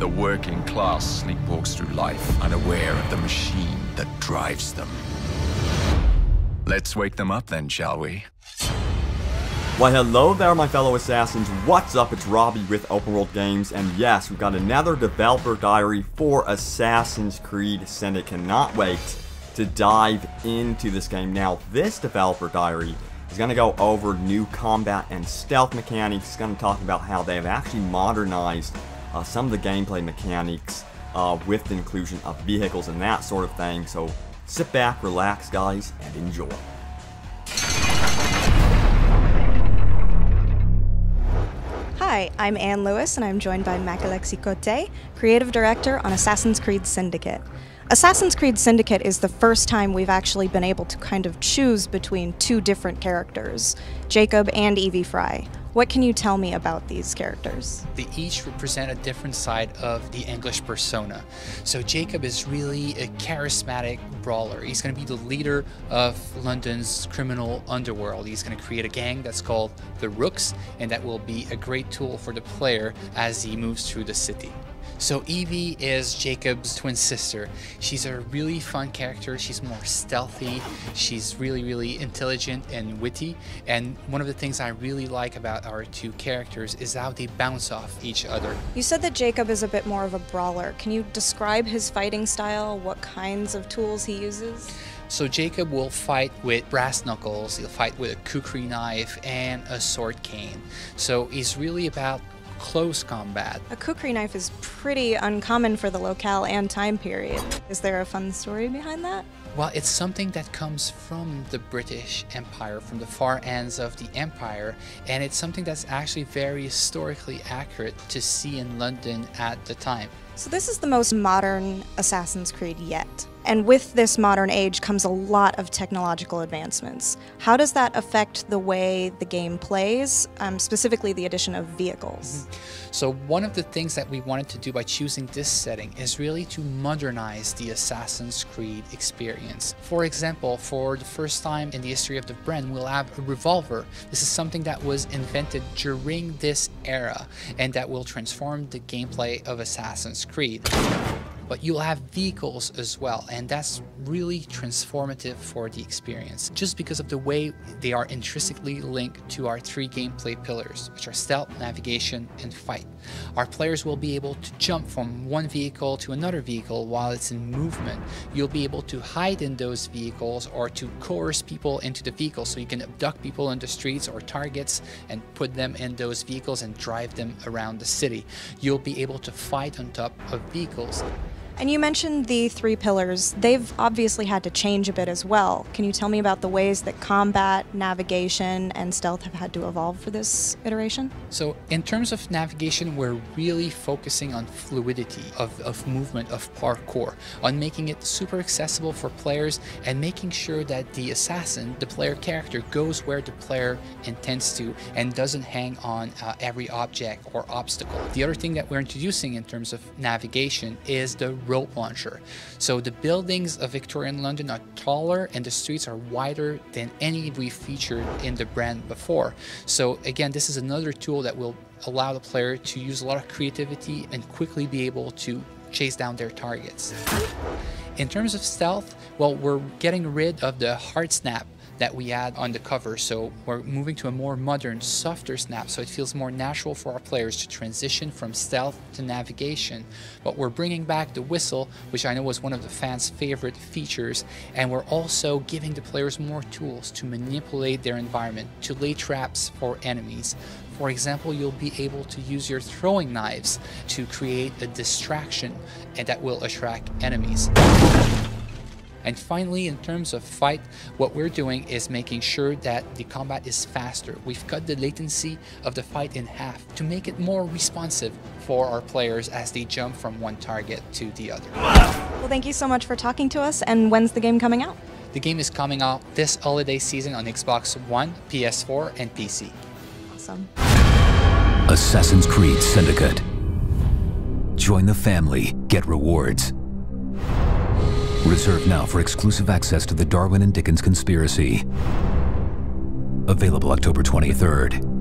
The working class sleepwalks through life, unaware of the machine that drives them. Let's wake them up then, shall we? Why hello there my fellow assassins, what's up, it's Robbie with Open World Games, and yes, we've got another developer diary for Assassin's Creed Syndicate. Cannot wait to dive into this game. Now, this developer diary is going to go over new combat and stealth mechanics. It's going to talk about how they have actually modernized some of the gameplay mechanics with the inclusion of vehicles and that sort of thing. So sit back, relax guys, and enjoy. Hi, I'm Anne Lewis, and I'm joined by Makalexi Cote, Creative Director on Assassin's Creed Syndicate. Assassin's Creed Syndicate is the first time we've actually been able to kind of choose between two different characters, Jacob and Evie Fry. What can you tell me about these characters? They each represent a different side of the English persona. So Jacob is really a charismatic brawler. He's going to be the leader of London's criminal underworld. He's going to create a gang that's called the Rooks, and that will be a great tool for the player as he moves through the city. So Evie is Jacob's twin sister. She's a really fun character. She's more stealthy. She's really intelligent and witty. And one of the things I really like about our two characters is how they bounce off each other. You said that Jacob is a bit more of a brawler. Can you describe his fighting style, what kinds of tools he uses? So Jacob will fight with brass knuckles, he'll fight with a kukri knife and a sword cane. So he's really about close combat. A kukri knife is pretty uncommon for the locale and time period. Is there a fun story behind that? Well, it's something that comes from the British Empire, from the far ends of the empire, and it's something that's actually very historically accurate to see in London at the time. So this is the most modern Assassin's Creed yet. And with this modern age comes a lot of technological advancements. How does that affect the way the game plays, specifically the addition of vehicles? So one of the things that we wanted to do by choosing this setting is really to modernize the Assassin's Creed experience. For example, for the first time in the history of the brand, we'll have a revolver. This is something that was invented during this era and that will transform the gameplay of Assassin's Creed. But you'll have vehicles as well, and that's really transformative for the experience, just because of the way they are intrinsically linked to our three gameplay pillars, which are stealth, navigation, and fight. Our players will be able to jump from one vehicle to another vehicle while it's in movement. You'll be able to hide in those vehicles or to coerce people into the vehicles, so you can abduct people in the streets or targets and put them in those vehicles and drive them around the city. You'll be able to fight on top of vehicles. And you mentioned the three pillars. They've obviously had to change a bit as well. Can you tell me about the ways that combat, navigation, and stealth have had to evolve for this iteration? So in terms of navigation, we're really focusing on fluidity of movement, of parkour, on making it super accessible for players and making sure that the assassin, the player character, goes where the player intends to and doesn't hang on every object or obstacle. The other thing that we're introducing in terms of navigation is the rope launcher. So the buildings of Victorian London are taller and the streets are wider than any we've featured in the brand before. So again, this is another tool that will allow the player to use a lot of creativity and quickly be able to chase down their targets. In terms of stealth, well, we're getting rid of the hard snap that we had on the cover, so we're moving to a more modern, softer snap, so it feels more natural for our players to transition from stealth to navigation. But we're bringing back the whistle, which I know was one of the fans' favorite features, and we're also giving the players more tools to manipulate their environment, to lay traps for enemies. For example, you'll be able to use your throwing knives to create a distraction, and that will attract enemies. And finally, in terms of fight, what we're doing is making sure that the combat is faster. We've cut the latency of the fight in half to make it more responsive for our players as they jump from one target to the other. Well, thank you so much for talking to us, and when's the game coming out? The game is coming out this holiday season on Xbox One, PS4, and PC. Awesome. Assassin's Creed Syndicate. Join the family, get rewards. Reserved now for exclusive access to the Darwin and Dickens Conspiracy. Available October 23rd.